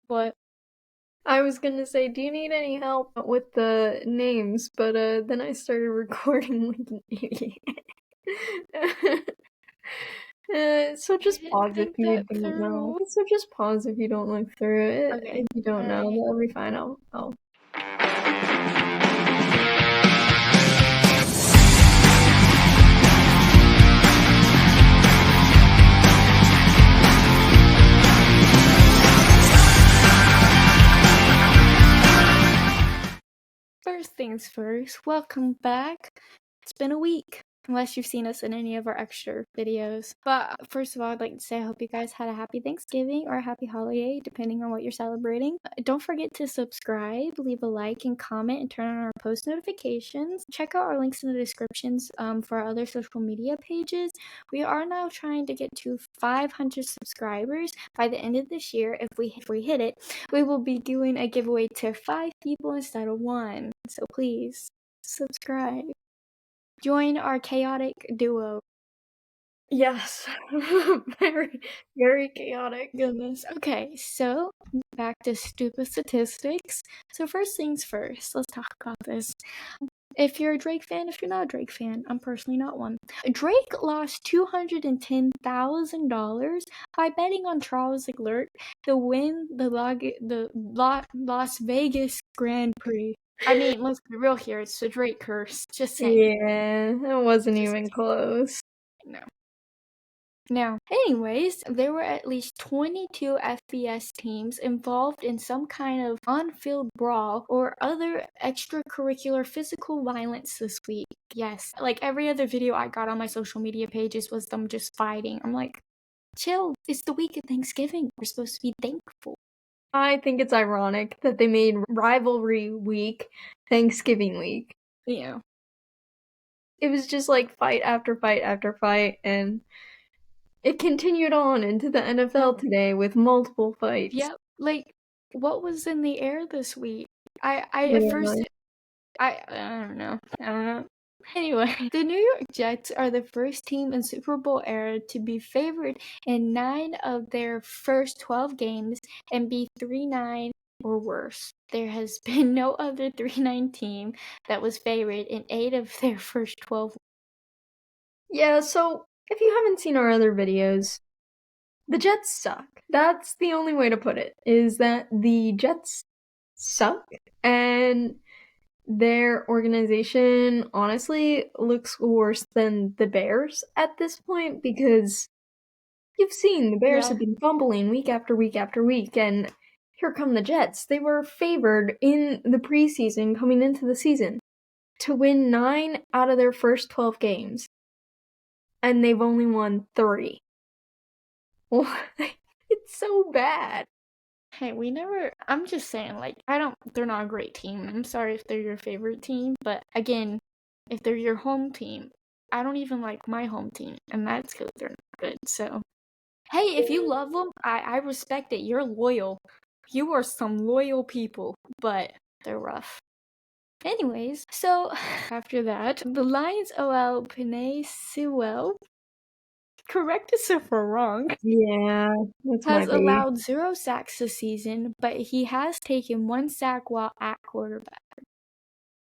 What? I was gonna say, do you need any help with the names? But then I started recording like an idiot. So I just didn't pause if think you that don't know. through. So just pause if you don't look through it. Okay. If you don't know, Alright. that'll be fine. I'll. First things first, welcome back. It's been a week, unless you've seen us in any of our extra videos. But first of all, I'd like to say I hope you guys had a happy Thanksgiving or a happy holiday, depending on what you're celebrating. Don't forget to subscribe, leave a like and comment, and turn on our post notifications. Check out our links in the descriptions for our other social media pages. We are now trying to get to 500 subscribers by the end of this year. If we hit it, we will be doing a giveaway to 5 people instead of 1. So please subscribe. Join our chaotic duo. Yes, very, very chaotic. Goodness. Okay, so back to stupid statistics. So first things first, let's talk about this. If you're a Drake fan, if you're not a Drake fan, I'm personally not one. Drake lost $210,000 by betting on Charles Leclerc to win the Las Vegas Grand Prix. I mean, let's be real here. It's the Drake curse. Just saying. Yeah, it wasn't Just even close. no. Now, anyways, there were at least 22 FBS teams involved in some kind of on-field brawl or other extracurricular physical violence this week. Yes, like every other video I got on my social media pages was them just fighting. I'm like, chill, it's the week of Thanksgiving. We're supposed to be thankful. I think it's ironic that they made rivalry week Thanksgiving week. Yeah. It was just like fight after fight after fight, and it continued on into the NFL today with multiple fights. Yep. Like, what was in the air this week? I at first, Literally. I don't know. Anyway, the New York Jets are the first team in Super Bowl era to be favored in 9 of their first 12 games and be 3-9 or worse. There has been no other 3-9 team that was favored in 8 of their first 12. Yeah, so if you haven't seen our other videos, the Jets suck. That's the only way to put it, is that the Jets suck, and their organization honestly looks worse than the Bears at this point, because you've seen the Bears have been fumbling week after week after week, and here come the Jets. They were favored in the preseason coming into the season to win 9 out of their first 12 games, and they've only won 3. It's so bad. Hey, I'm just saying, like, they're not a great team. I'm sorry if they're your favorite team, but again, if they're your home team, I don't even like my home team, and that's because they're not good, so. Hey, if you love them, I respect it. You're loyal. You are some loyal people, but they're rough. Anyways, so after that, the Lions OL Penei Sewell, correct us if we're wrong, Yeah, that's my has baby. allowed 0 sacks this season, but he has taken 1 sack while at quarterback.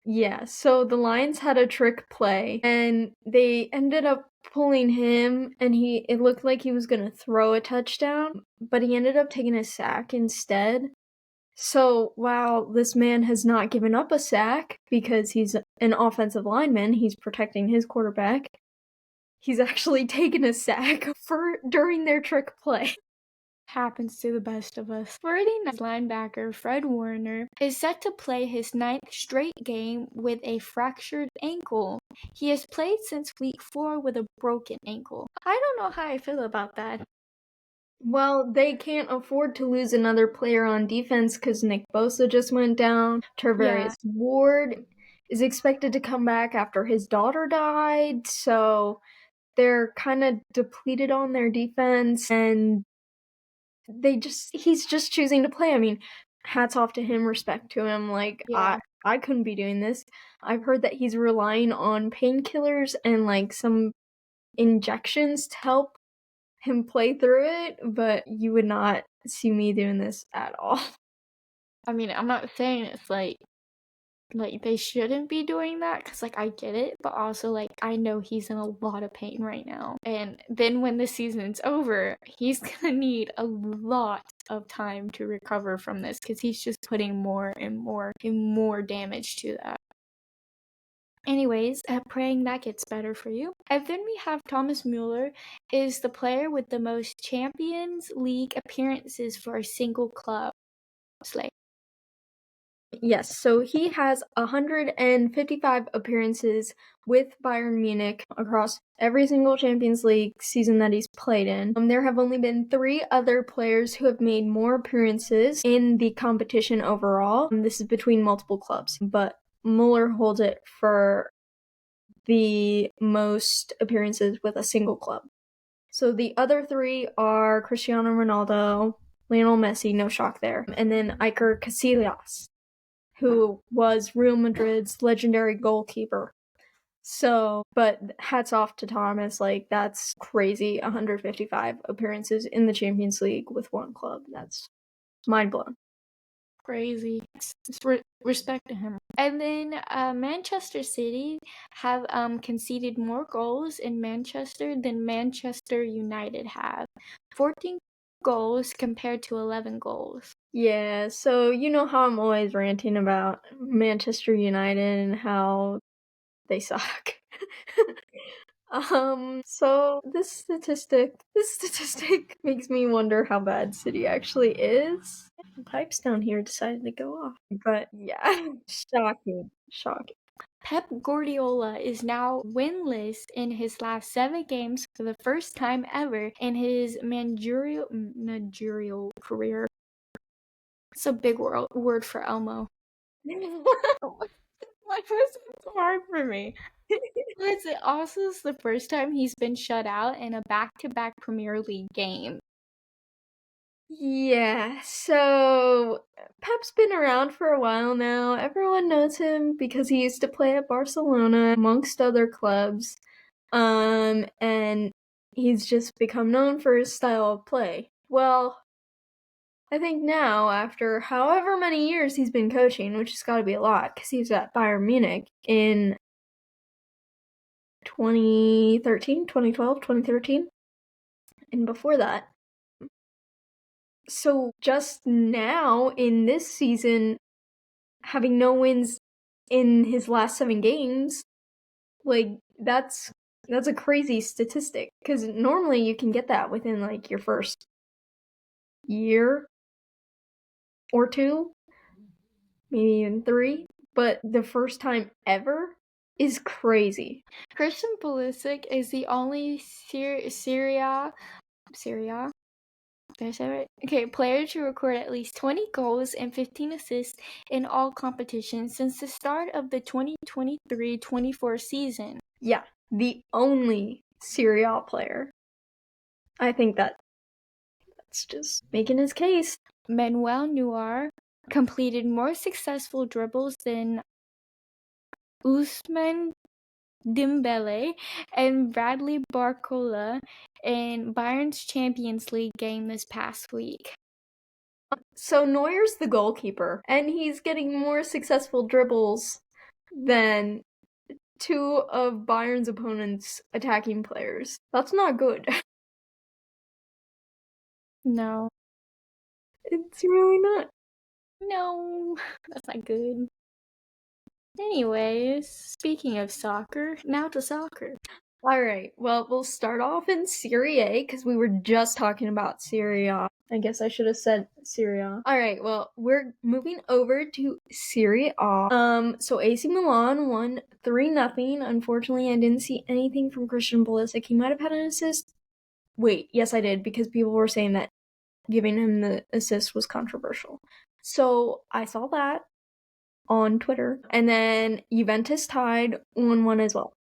Yeah, so the Lions had a trick play, and they ended up pulling him, and it looked like he was gonna throw a touchdown, but he ended up taking a sack instead. So while this man has not given up a sack because he's an offensive lineman, he's protecting his quarterback, he's actually taken a sack during their trick play. Happens to the best of us. 49ers linebacker Fred Warner is set to play his 9th straight game with a fractured ankle. He has played since week 4 with a broken ankle. I don't know how I feel about that. Well, they can't afford to lose another player on defense because Nick Bosa just went down. Tarvarius Ward is expected to come back after his daughter died, so they're kind of depleted on their defense, and he's just choosing to play. I mean, hats off to him, respect to him. Like, Yeah. I couldn't be doing this. I've heard that he's relying on painkillers and like some injections to help him play through it, but you would not see me doing this at all. I mean, I'm not saying it's like they shouldn't be doing that, because like I get it, but also like I know he's in a lot of pain right now, and then when the season's over, he's gonna need a lot of time to recover from this, because he's just putting more and more damage to that. Anyways, praying that gets better for you. And then we have Thomas Mueller, is the player with the most Champions League appearances for a single club. Slay. Yes, so he has 155 appearances with Bayern Munich across every single Champions League season that he's played in. There have only been 3 other players who have made more appearances in the competition overall. This is between multiple clubs, but Mueller holds it for the most appearances with a single club. So the other 3 are Cristiano Ronaldo, Lionel Messi, no shock there, and then Iker Casillas, who was Real Madrid's legendary goalkeeper. So, but hats off to Thomas, like, that's crazy. 155 appearances in the Champions League with one club. That's mind blowing. Crazy. Respect to him. And then Manchester City have conceded more goals in Manchester than Manchester United have. 14 goals compared to 11 goals. Yeah, so you know how I'm always ranting about Manchester United and how they suck. So this statistic makes me wonder how bad City actually is. Pipes down here decided to go off. But yeah, shocking. Pep Guardiola is now winless in his last 7 games for the first time ever in his managerial career. It's a big word for Elmo. Why was it so hard for me? It's also the first time he's been shut out in a back-to-back Premier League game. Yeah, so Pep's been around for a while now. Everyone knows him because he used to play at Barcelona amongst other clubs. And he's just become known for his style of play. Well, I think now, after however many years he's been coaching, which has got to be a lot, because he was at Bayern Munich in 2013, 2012, 2013, and before that. So just now, in this season, having no wins in his last 7 games, like, that's a crazy statistic, because normally you can get that within, like, your first year or 2, maybe even 3, but the first time ever is crazy. Christian Pulisic is the only Syria? Did I say right? Okay, player to record at least 20 goals and 15 assists in all competitions since the start of the 2023-24 season. Yeah, the only Serie A player. I think that's just making his case. Manuel Neuer completed more successful dribbles than Ousmane Dembele and Bradley Barcola in Bayern's Champions League game this past week. So Neuer's the goalkeeper, and he's getting more successful dribbles than 2 of Bayern's opponents' attacking players. That's not good. No. It's really not. No, that's not good. Anyways, speaking of soccer, now to soccer. Alright, well, we'll start off in Serie A, because we were just talking about Serie A. I guess I should have said Serie A. Alright, well, we're moving over to Serie A. So AC Milan won 3-0. Unfortunately, I didn't see anything from Christian Pulisic. He might have had an assist. Wait, yes, I did, because people were saying that giving him the assist was controversial. So I saw that on Twitter. And then Juventus tied 1-1 as well.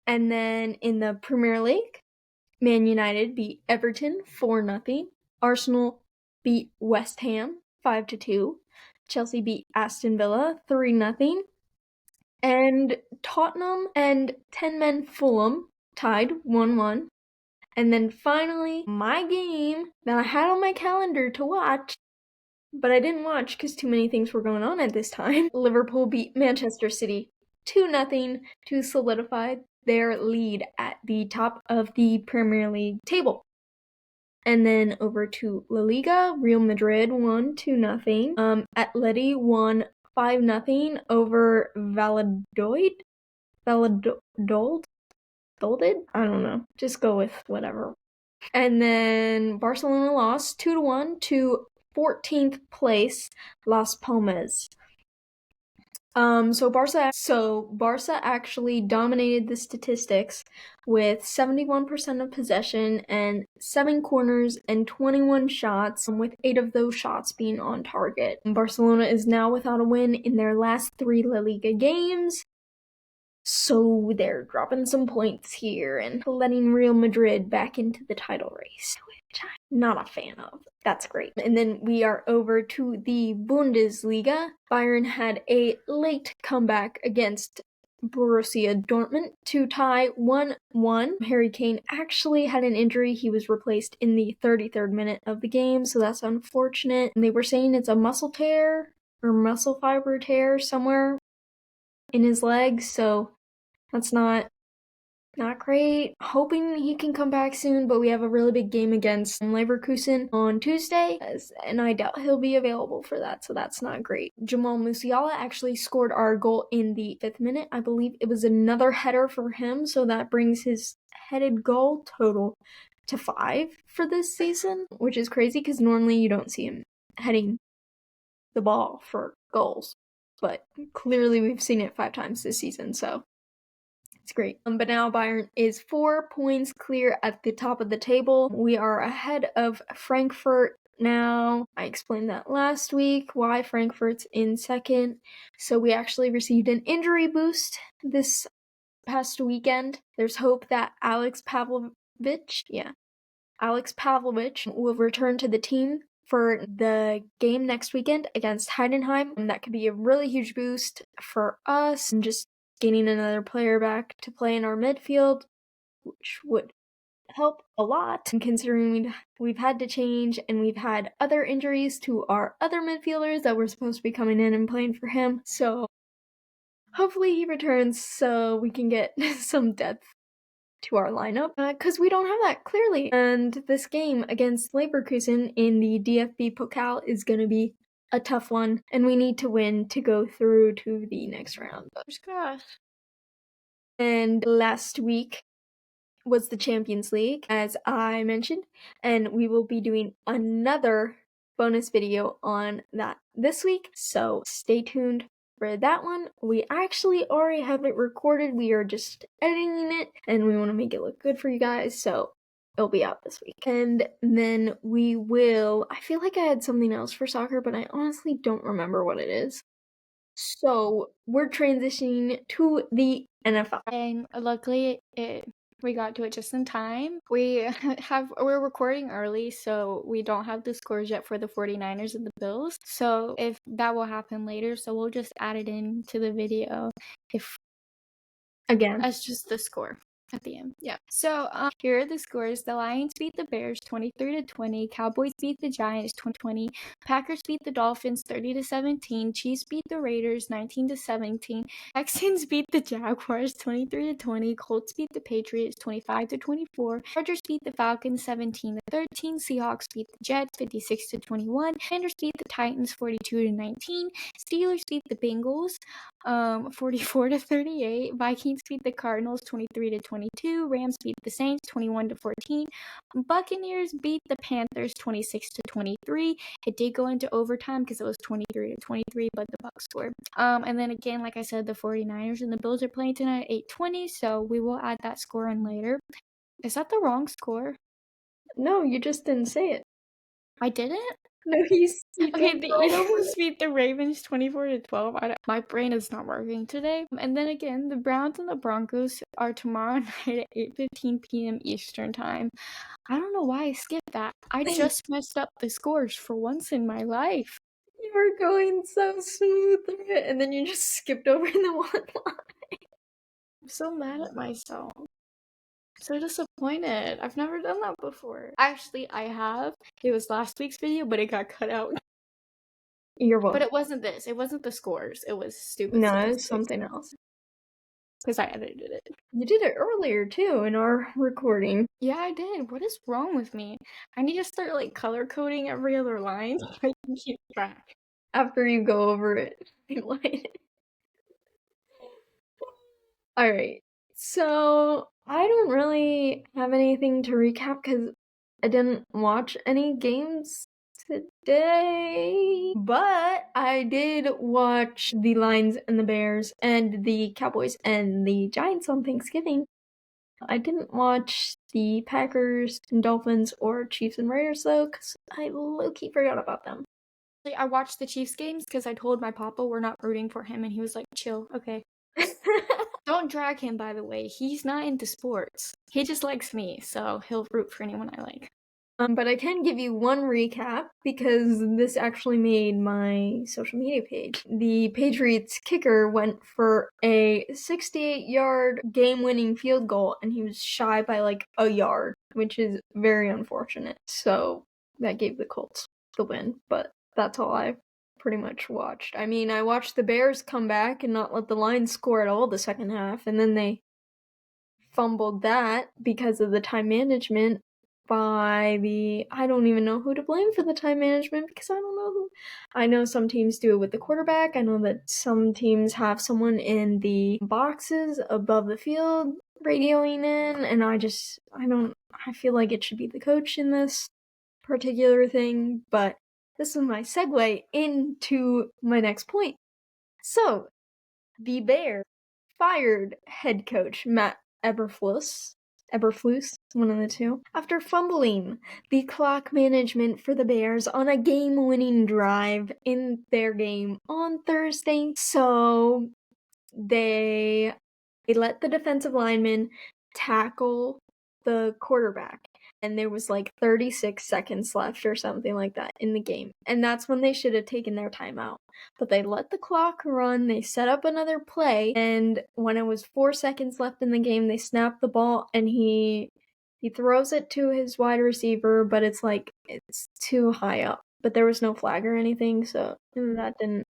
And then in the Premier League, Man United beat Everton 4-0. Arsenal beat West Ham 5-2. Chelsea beat Aston Villa 3-0. And Tottenham and 10-men Fulham tied 1-1. And then finally, my game that I had on my calendar to watch, but I didn't watch because too many things were going on at this time. Liverpool beat Manchester City 2-0 to solidify their lead at the top of the Premier League table. And then over to La Liga, Real Madrid won 2-0. Atleti won 5-0 over Valladolid. Dolded? I don't know. Just go with whatever. And then Barcelona lost 2-1 to 14th place Las Palmas. So Barca actually dominated the statistics with 71% of possession and 7 corners and 21 shots, with 8 of those shots being on target. Barcelona is now without a win in their last 3 La Liga games. So they're dropping some points here and letting Real Madrid back into the title race, which I'm not a fan of. That's great. And then we are over to the Bundesliga. Bayern had a late comeback against Borussia Dortmund to tie 1-1. Harry Kane actually had an injury. He was replaced in the 33rd minute of the game, so that's unfortunate. And they were saying it's a muscle tear or muscle fiber tear somewhere in his leg, so that's not great. Hoping he can come back soon, but we have a really big game against Leverkusen on Tuesday, and I doubt he'll be available for that, so that's not great. Jamal Musiala actually scored our goal in the 5th minute. I believe it was another header for him, so that brings his headed goal total to 5 for this season, which is crazy because normally you don't see him heading the ball for goals, but clearly we've seen it 5 times this season, so it's great. But now Bayern is 4 points clear at the top of the table. We are ahead of Frankfurt now. I explained that last week, why Frankfurt's in second. So we actually received an injury boost this past weekend. There's hope that Alex Pavlovich will return to the team for the game next weekend against Heidenheim. And that could be a really huge boost for us, and just gaining another player back to play in our midfield, which would help a lot, considering we've had to change and we've had other injuries to our other midfielders that were supposed to be coming in and playing for him. So hopefully he returns so we can get some depth to our lineup, because we don't have that clearly. And this game against Leverkusen in the DFB Pokal is going to be a tough one, and we need to win to go through to the next round. Gosh. And last week was the Champions League, as I mentioned, and we will be doing another bonus video on that this week, so stay tuned for that one. We actually already have it recorded. We are just editing it, and we want to make it look good for you guys, so it'll be out this week. And then I feel like I had something else for soccer, but I honestly don't remember what it is. So we're transitioning to the NFL. And luckily, we got to it just in time. We're recording early, so we don't have the scores yet for the 49ers and the Bills. So if that will happen later, so we'll just add it into the video as just the score at the end. Yeah. So here are the scores. The Lions beat the Bears 23-20. Cowboys beat the Giants 20-20. Packers beat the Dolphins 30-17. Chiefs beat the Raiders 19-17. Texans beat the Jaguars 23-20. Colts beat the Patriots 25-24. Chargers beat the Falcons 17-13. Seahawks beat the Jets 56-21. Commanders beat the Titans 42-19. Steelers beat the Bengals 44-38. Vikings beat the Cardinals 23-22. Rams beat the Saints 21-14. Buccaneers beat the Panthers 26-23. It did go into overtime because it was 23-23, but the Bucs scored. And then again, like I said, the 49ers and the Bills are playing tonight at 8:20, so we will add that score in later. Is that the wrong score? No, you just didn't say it. I didn't? No, okay, the Eagles beat the Ravens 24-12. My brain is not working today. And then again, the Browns and the Broncos are tomorrow night at 8:15 p.m. Eastern time. I don't know why I skipped that. I just messed up the scores for once in my life. You were going so smooth through it, and then you just skipped over the one line. I'm so mad at myself. So disappointed. I've never done that before. Actually, I have. It was last week's video, but it got cut out. You're But welcome. it wasn't this. It wasn't the scores. It was stupid No, statistics. it's something else. Because I edited it. You did it earlier too in our recording. Yeah, I did. What is wrong with me? I need to start like color coding every other line so I can keep track. After you go over it. Alright, so I don't really have anything to recap because I didn't watch any games today. But I did watch the Lions and the Bears and the Cowboys and the Giants on Thanksgiving. I didn't watch the Packers and Dolphins or Chiefs and Raiders though, because I low-key forgot about them. I watched the Chiefs games because I told my papa we're not rooting for him, and he was like, chill, okay. Don't drag him, by the way. He's not into sports. He just likes me, so he'll root for anyone I like. But I can give you one recap because this actually made my social media page. The Patriots kicker went for a 68-yard game-winning field goal and he was shy by like a yard, which is very unfortunate. So that gave the Colts the win, but that's all I pretty much watched. I mean, I watched the Bears come back and not let the Lions score at all the second half, and then they fumbled that because of the time management by I don't even know who to blame for the time management because I don't know who. I know some teams do it with the quarterback. I know that some teams have someone in the boxes above the field radioing in, and I feel like it should be the coach in this particular thing, but this is my segue into my next point. So, the Bears fired head coach Matt Eberflus, one of the two, after fumbling the clock management for the Bears on a game-winning drive in their game on Thursday. So they let the defensive lineman tackle the quarterback, and there was like 36 seconds left or something like that in the game. And that's when they should have taken their timeout. But they let the clock run, they set up another play, and when it was 4 seconds left in the game, they snapped the ball and he throws it to his wide receiver, but it's too high up. But there was no flag or anything, so that didn't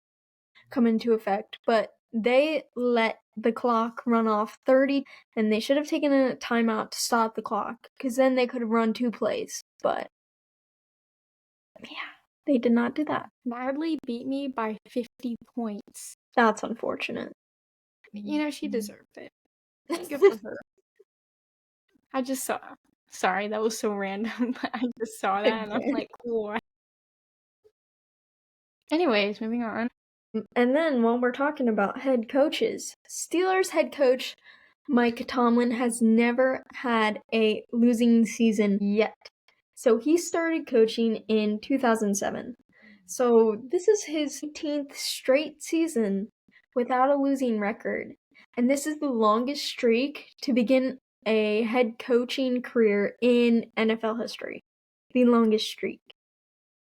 come into effect. But they let the clock run off 30, and they should have taken a timeout to stop the clock, because then they could have run 2 plays. But yeah, they did not do that. Natalie beat me by 50 points. That's unfortunate. You know, she deserved it. Good for her. I just saw. Sorry, that was so random. I just saw that and I'm like, what? Anyways, moving on. And then while we're talking about head coaches, Steelers head coach Mike Tomlin has never had a losing season yet. So he started coaching in 2007. So this is his 18th straight season without a losing record. And this is the longest streak to begin a head coaching career in NFL history. The longest streak.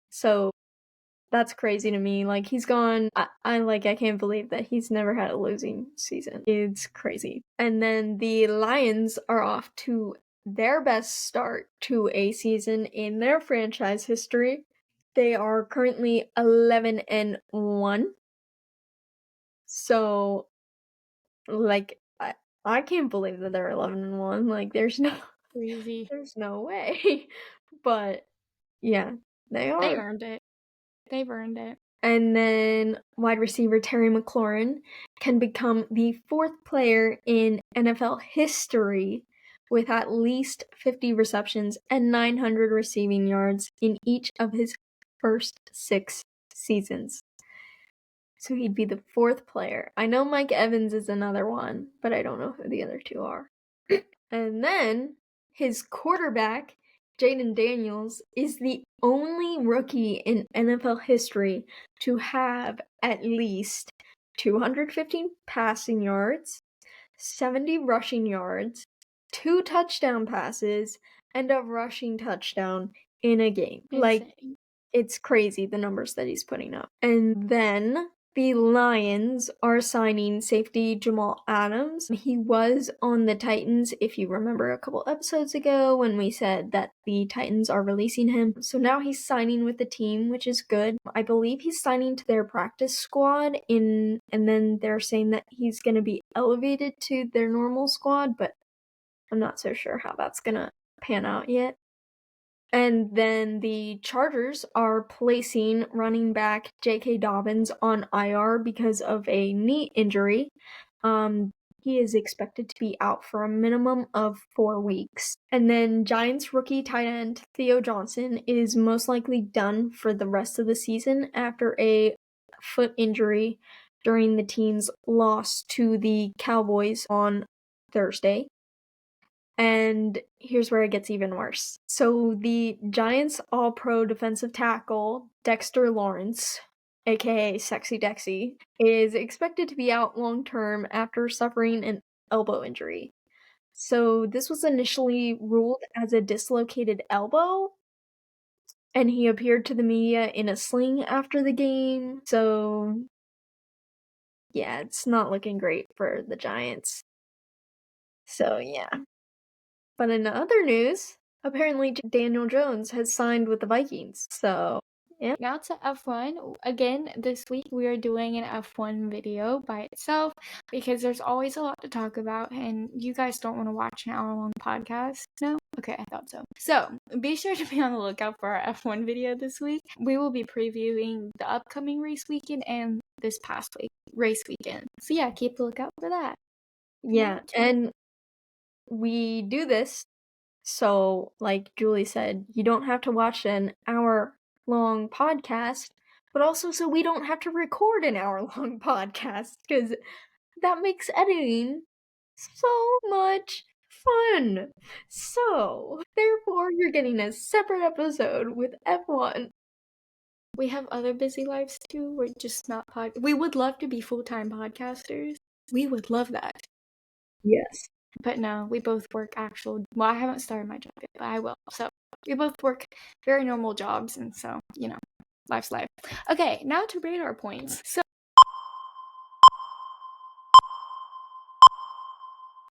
So that's crazy to me. Like, he's gone. I can't believe that he's never had a losing season. It's crazy. And then the Lions are off to their best start to a season in their franchise history. They are currently 11-1. So, like, I can't believe that they're 11-1. Like, there's no way. But yeah, they are. They earned it. They've earned it. And then wide receiver Terry McLaurin can become the 4th player in NFL history with at least 50 receptions and 900 receiving yards in each of his first 6 seasons. So he'd be the 4th player. I know Mike Evans is another one, but I don't know who the other 2 are. And then his quarterback, Jayden Daniels, is the only rookie in NFL history to have at least 215 passing yards, 70 rushing yards, 2 touchdown passes, and a rushing touchdown in a game. Insane. Like, it's crazy the numbers that he's putting up. And then the Lions are signing safety Jamal Adams. He was on the Titans, if you remember a couple episodes ago when we said that the Titans are releasing him. So now he's signing with the team, which is good. I believe he's signing to their practice squad and then they're saying that he's going to be elevated to their normal squad, but I'm not so sure how that's going to pan out yet. And then the Chargers are placing running back J.K. Dobbins on IR because of a knee injury. He is expected to be out for a minimum of 4 weeks. And then Giants rookie tight end Theo Johnson is most likely done for the rest of the season after a foot injury during the team's loss to the Cowboys on Thursday. And here's where it gets even worse. So the Giants All-Pro defensive tackle, Dexter Lawrence, aka Sexy Dexy, is expected to be out long-term after suffering an elbow injury. So this was initially ruled as a dislocated elbow, and he appeared to the media in a sling after the game. So yeah, it's not looking great for the Giants. So yeah. But in other news, apparently Daniel Jones has signed with the Vikings. So, yeah. Now to F1. Again, this week we are doing an F1 video by itself because there's always a lot to talk about and you guys don't want to watch an hour-long podcast. No? Okay, I thought so. So, be sure to be on the lookout for our F1 video this week. We will be previewing the upcoming race weekend and this past week race weekend. So yeah, keep a lookout for that. Yeah, and we do this so, like Julie said, you don't have to watch an hour-long podcast, but also so we don't have to record an hour-long podcast, because that makes editing so much fun. So, therefore, you're getting a separate episode with F1. We have other busy lives too. We're just not we would love to be full-time podcasters. We would love that. Yes. But no, we both work well, I haven't started my job yet, but I will. So we both work very normal jobs, and so, life's life. Okay, now to radar points. So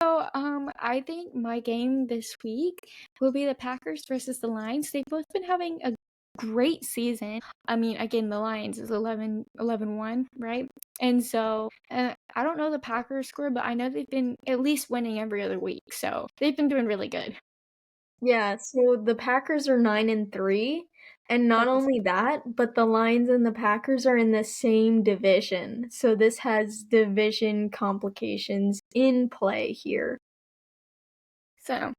I think my game this week will be the Packers versus the Lions. They've both been having a great season. I mean, again, the Lions is 11-1, right? And so, I don't know the Packers score, but I know they've been at least winning every other week. So they've been doing really good. Yeah, so the Packers are 9-3, and not only that, but the Lions and the Packers are in the same division. So this has division complications in play here. So,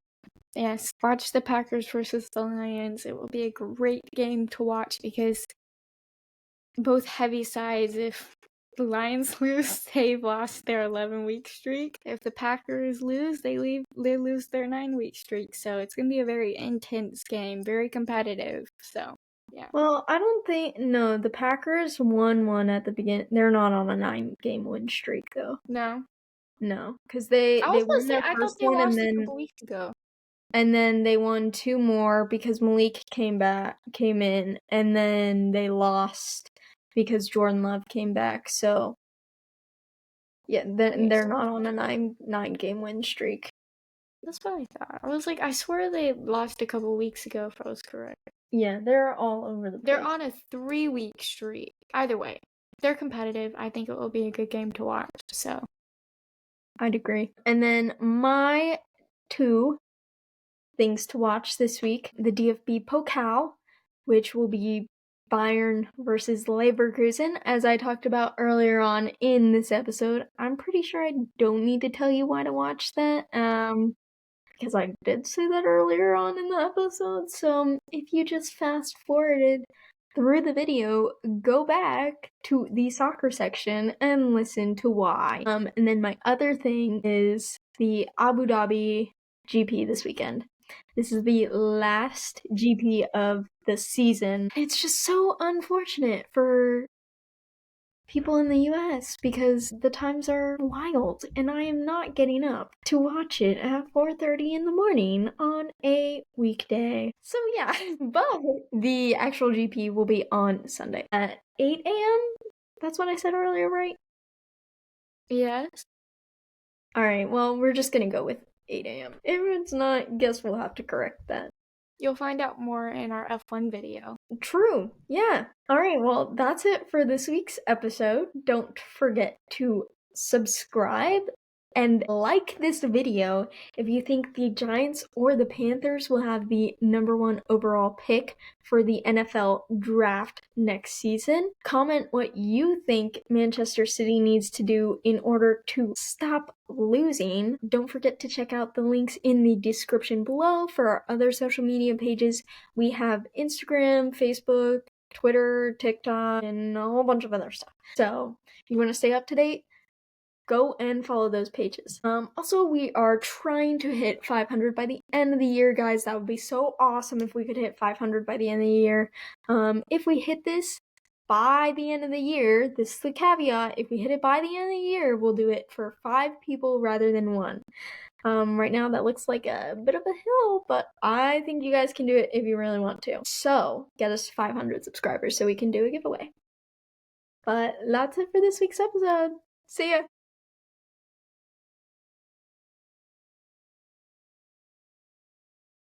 yes, watch the Packers versus the Lions. It will be a great game to watch because both heavy sides. If the Lions lose, they've lost their 11-week streak. If the Packers lose, they lose their 9-week streak. So it's going to be a very intense game, very competitive. So, yeah. Well, I don't think the Packers won one at the beginning. They're not on a 9-game win streak though. No, because they won their I thought first they one lost a couple weeks ago. And then they won 2 more because Malik came in, and then they lost because Jordan Love came back. So yeah, they're not on a 9-game win streak. That's what I thought. I was like, I swear they lost a couple weeks ago, if I was correct. Yeah, they're all over the place. They're on a 3-week streak. Either way, they're competitive. I think it will be a good game to watch. So I'd agree. And then my 2 things to watch this week: the DFB Pokal, which will be Bayern versus Leverkusen, as I talked about earlier on in this episode. I'm pretty sure I don't need to tell you why to watch that, because I did say that earlier on in the episode. So if you just fast forwarded through the video, go back to the soccer section and listen to why. And then my other thing is the Abu Dhabi GP this weekend. This is the last GP of the season. It's just so unfortunate for people in the US because the times are wild and I am not getting up to watch it at 4:30 in the morning on a weekday. So yeah, but the actual GP will be on Sunday at 8 a.m. That's what I said earlier, right? Yes. Alright, well, we're just gonna go with 8 a.m. If it's not, guess we'll have to correct that. You'll find out more in our F1 video. True, yeah. Alright, well, that's it for this week's episode. Don't forget to subscribe and like this video if you think the Giants or the Panthers will have the #1 overall pick for the NFL draft next season. Comment what you think Manchester City needs to do in order to stop losing. Don't forget to check out the links in the description below for our other social media pages. We have Instagram, Facebook, Twitter, TikTok, and a whole bunch of other stuff. So if you want to stay up to date, go and follow those pages. Also, we are trying to hit 500 by the end of the year, guys. That would be so awesome if we could hit 500 by the end of the year. If we hit this by the end of the year, this is the caveat, if we hit it by the end of the year, we'll do it for 5 people rather than 1. Right now that looks like a bit of a hill, but I think you guys can do it if you really want to. So, get us to 500 subscribers so we can do a giveaway. But that's it for this week's episode. See ya!